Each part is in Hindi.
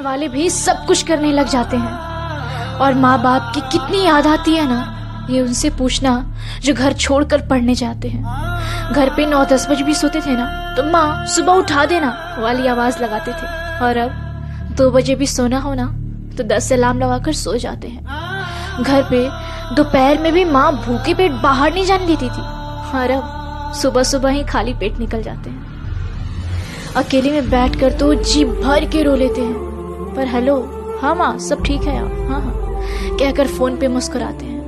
वाले भी सब कुछ करने लग जाते हैं। और माँ बाप की कितनी याद आती है ना, ये उनसे पूछना जो घर छोड़कर पढ़ने जाते हैं। घर पे 9-10 बजे भी सोते थे ना तो माँ सुबह उठा देना वाली आवाज लगाते थे, और अब 2 बजे भी सोना हो ना तो 10 अलार्म लगाकर सो जाते हैं। घर पे दोपहर में भी माँ भूखे पेट बाहर नहीं जाने देती थी, और अब सुबह सुबह ही खाली पेट निकल जाते हैं। अकेले में बैठकर तो जी भर के रो लेते हैं, पर हेलो हाँ माँ सब ठीक है यार, हाँ हाँ कहकर फोन पे मुस्कुराते हैं।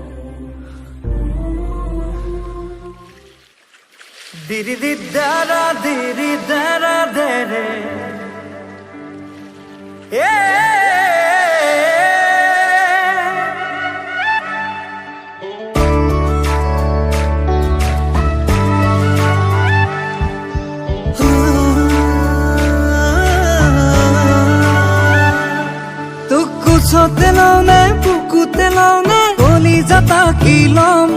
दिरी दी दारा दिरी दारा दरे তেলাওনে বুকু তেলাওনে বলি যাতা কিলম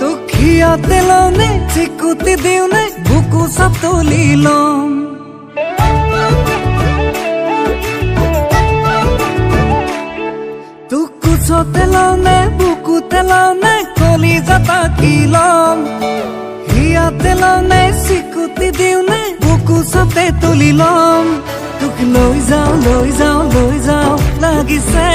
দুখিয়া তেলাওনে চিকুতি দিওনে বুকু সব তুলিলম তুকু তেলাওনে বুকু তেলাওনে বলি যাতা কিলম হিয়া তেলাওনে চিকুতি দিওনে বুকু সবে তুলিলম তোক লৈ যাও লাগিছে